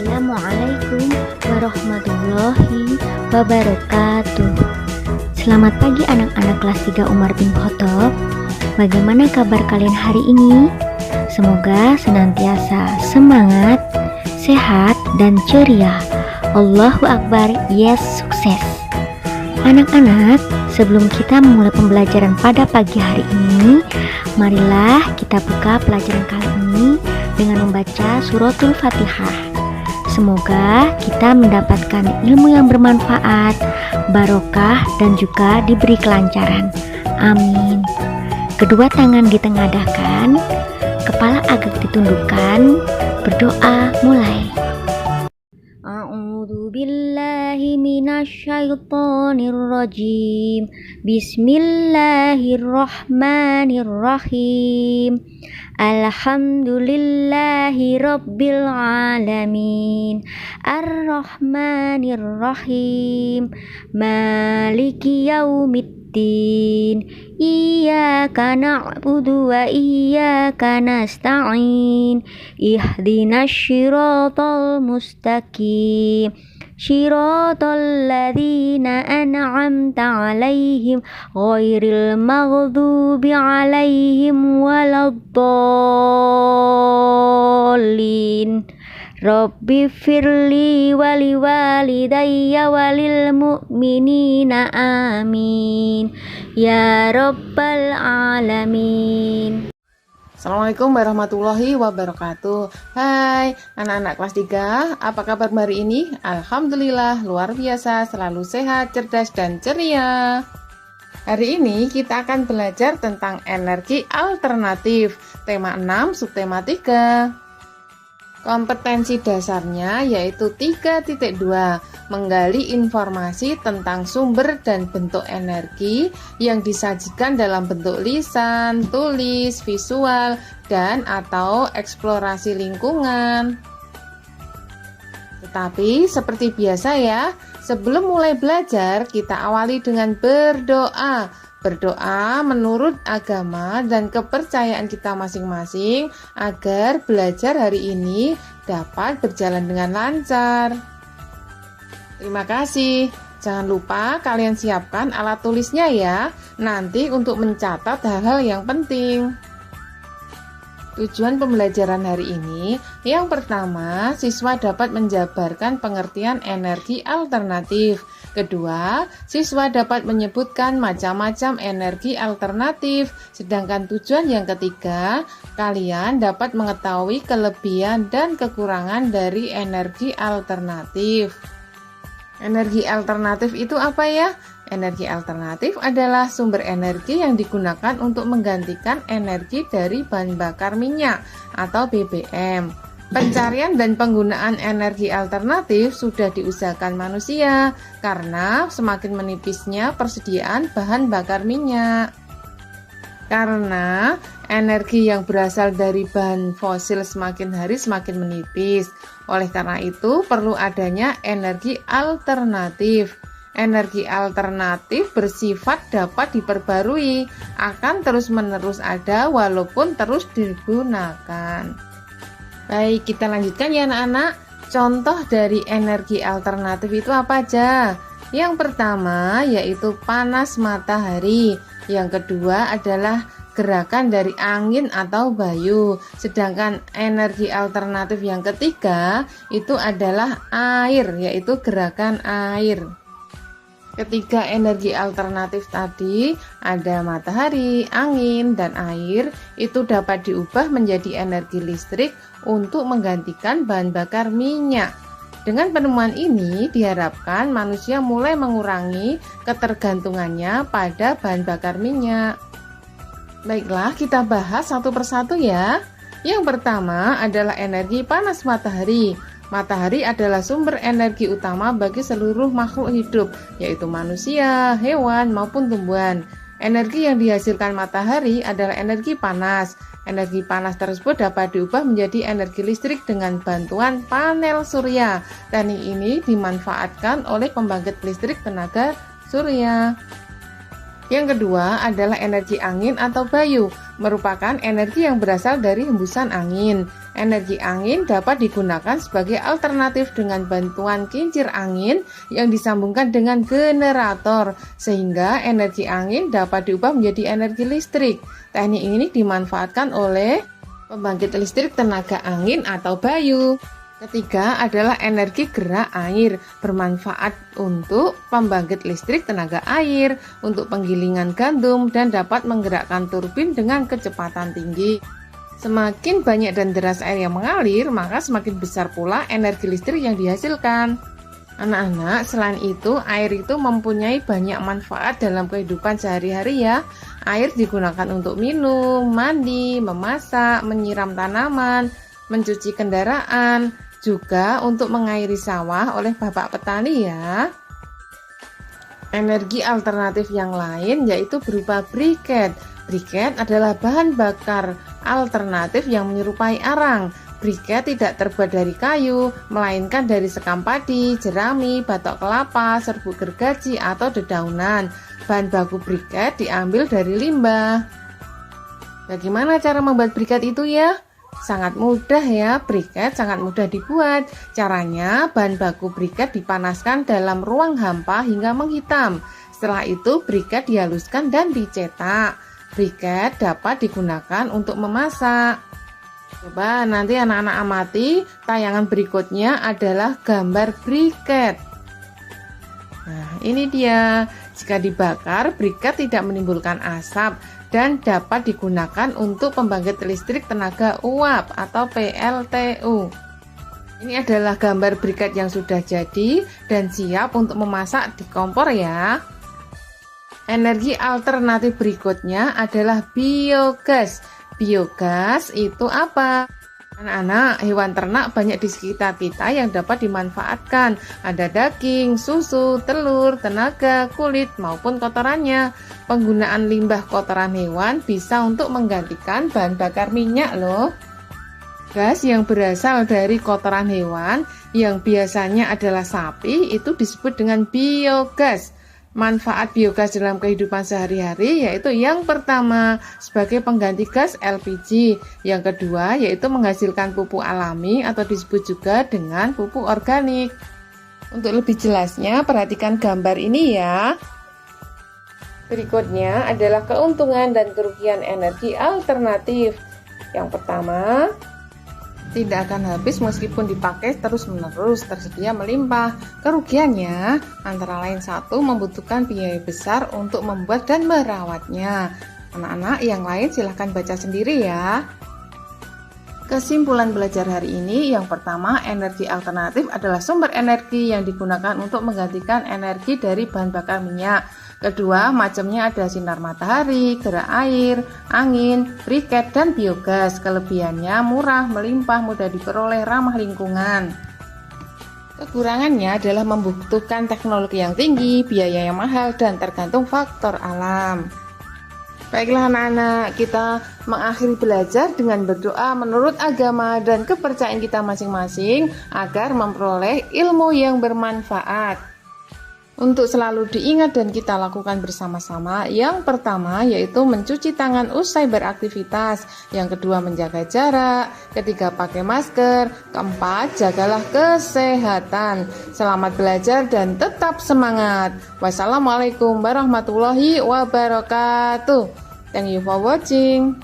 Assalamualaikum warahmatullahi wabarakatuh. Selamat pagi anak-anak kelas 3 Umar bin Khattab. Bagaimana kabar kalian hari ini? Semoga senantiasa semangat, sehat, dan ceria. Allahu Akbar, yes, sukses. Anak-anak, sebelum kita memulai pembelajaran pada pagi hari ini, marilah kita buka pelajaran kali ini dengan membaca suratul Fatihah. Semoga kita mendapatkan ilmu yang bermanfaat, barokah, dan juga diberi kelancaran. Amin. Kedua tangan ditengadahkan, kepala agak ditundukkan, berdoa mulai. A'udzu billahi minasyaitonir rajim. Bismillahirrahmanirrahim. Alhamdulillahi rabbil alamin. Ar-Rahmanir-Rahim. Maliki yaumiddin. Iyyaka na'budu wa iyyaka nasta'in. Ihdinas syiratal mustaqim. Syiratal ladzina an'amta 'alaihim ghairil maghdubi 'alaihim waladdallin. Rabbi firli wali walidayya walil mu'minina amin ya rabbal alamin. Assalamualaikum warahmatullahi wabarakatuh. Hai anak-anak kelas 3, apa kabar hari ini? Alhamdulillah luar biasa, selalu sehat, cerdas, dan ceria. Hari ini kita akan belajar tentang energi alternatif. Tema 6, subtema 3. Kompetensi dasarnya yaitu 3.2, menggali informasi tentang sumber dan bentuk energi yang disajikan dalam bentuk lisan, tulis, visual, dan atau eksplorasi lingkungan. Tetapi seperti biasa ya, sebelum mulai belajar kita awali dengan berdoa. Berdoa menurut agama dan kepercayaan kita masing-masing agar belajar hari ini dapat berjalan dengan lancar. Terima kasih. Jangan lupa kalian siapkan alat tulisnya ya, nanti untuk mencatat hal-hal yang penting. Tujuan pembelajaran hari ini, yang pertama, siswa dapat menjabarkan pengertian energi alternatif. Kedua, siswa dapat menyebutkan macam-macam energi alternatif. Sedangkan tujuan yang ketiga, kalian dapat mengetahui kelebihan dan kekurangan dari energi alternatif. Energi alternatif itu apa ya? Energi alternatif adalah sumber energi yang digunakan untuk menggantikan energi dari bahan bakar minyak atau BBM. Pencarian dan penggunaan energi alternatif sudah diusahakan manusia karena semakin menipisnya persediaan bahan bakar minyak. Karena energi yang berasal dari bahan fosil semakin hari semakin menipis. Oleh karena itu perlu adanya energi alternatif. Energi alternatif bersifat dapat diperbarui, akan terus-menerus ada walaupun terus digunakan. Baik, kita lanjutkan ya anak-anak. Contoh dari energi alternatif itu apa aja? Yang pertama yaitu panas matahari. Yang kedua adalah gerakan dari angin atau bayu. Sedangkan energi alternatif yang ketiga itu adalah air, yaitu gerakan air. Ketiga energi alternatif tadi ada matahari, angin, dan air itu dapat diubah menjadi energi listrik untuk menggantikan bahan bakar minyak. Dengan penemuan ini diharapkan manusia mulai mengurangi ketergantungannya pada bahan bakar minyak. Baiklah, kita bahas satu persatu ya. Yang pertama adalah energi panas matahari. Matahari adalah sumber energi utama bagi seluruh makhluk hidup, yaitu manusia, hewan, maupun tumbuhan. Energi yang dihasilkan matahari adalah energi panas. Energi panas tersebut dapat diubah menjadi energi listrik dengan bantuan panel surya. Teknik ini dimanfaatkan oleh pembangkit listrik tenaga surya. Yang kedua adalah energi angin atau bayu. merupakan energi yang berasal dari hembusan angin. Energi angin dapat digunakan sebagai alternatif dengan bantuan kincir angin yang disambungkan dengan generator, sehingga energi angin dapat diubah menjadi energi listrik. Teknik ini dimanfaatkan oleh pembangkit listrik tenaga angin atau Bayu. Ketiga adalah energi gerak air, bermanfaat untuk pembangkit listrik tenaga air, untuk penggilingan gandum, dan dapat menggerakkan turbin dengan kecepatan tinggi. Semakin banyak dan deras air yang mengalir, maka semakin besar pula energi listrik yang dihasilkan. Anak-anak, selain itu, air itu mempunyai banyak manfaat dalam kehidupan sehari-hari ya. Air digunakan untuk minum, mandi, memasak, menyiram tanaman, mencuci kendaraan, juga untuk mengairi sawah oleh bapak petani ya. Energi alternatif yang lain yaitu berupa briket. Briket adalah bahan bakar alternatif yang menyerupai arang. Briket tidak terbuat dari kayu, melainkan dari sekam padi, jerami, batok kelapa, serbuk gergaji, atau dedaunan. Bahan baku briket diambil dari limbah. Bagaimana cara membuat briket itu ya? Sangat mudah ya, briket sangat mudah dibuat. Caranya, bahan baku briket dipanaskan dalam ruang hampa hingga menghitam. Setelah itu, briket dihaluskan dan dicetak. Briket dapat digunakan untuk memasak. Coba nanti anak-anak amati, tayangan berikutnya adalah gambar briket. Nah, ini dia. Jika dibakar, briket tidak menimbulkan asap dan dapat digunakan untuk pembangkit listrik tenaga uap atau PLTU. Ini adalah gambar briket yang sudah jadi dan siap untuk memasak di kompor ya. Energi alternatif berikutnya adalah biogas. Biogas itu apa? Anak-anak, hewan ternak banyak di sekitar kita yang dapat dimanfaatkan. Ada daging, susu, telur, tenaga, kulit, maupun kotorannya. Penggunaan limbah kotoran hewan bisa untuk menggantikan bahan bakar minyak loh. Gas yang berasal dari kotoran hewan yang biasanya adalah sapi itu disebut dengan biogas. Manfaat biogas dalam kehidupan sehari-hari yaitu yang pertama sebagai pengganti gas LPG, yang kedua yaitu menghasilkan pupuk alami atau disebut juga dengan pupuk organik. Untuk lebih jelasnya perhatikan gambar ini ya. Berikutnya adalah keuntungan dan kerugian energi alternatif. Yang pertama, tidak akan habis meskipun dipakai terus-menerus, tersedia melimpah. Kerugiannya antara lain satu, membutuhkan biaya besar untuk membuat dan merawatnya. Anak-anak yang lain silahkan baca sendiri ya. Kesimpulan belajar hari ini, yang pertama, energi alternatif adalah sumber energi yang digunakan untuk menggantikan energi dari bahan bakar minyak. Kedua, macamnya ada sinar matahari, gerak air, angin, briket, dan biogas. Kelebihannya murah, melimpah, mudah diperoleh, ramah lingkungan. Kekurangannya adalah membutuhkan teknologi yang tinggi, biaya yang mahal, dan tergantung faktor alam. Baiklah anak-anak, kita mengakhiri belajar dengan berdoa menurut agama dan kepercayaan kita masing-masing agar memperoleh ilmu yang bermanfaat. Untuk selalu diingat dan kita lakukan bersama-sama, yang pertama yaitu mencuci tangan usai beraktivitas, yang kedua menjaga jarak, ketiga pakai masker, keempat jagalah kesehatan. Selamat belajar dan tetap semangat. Wassalamualaikum warahmatullahi wabarakatuh. Thank you for watching.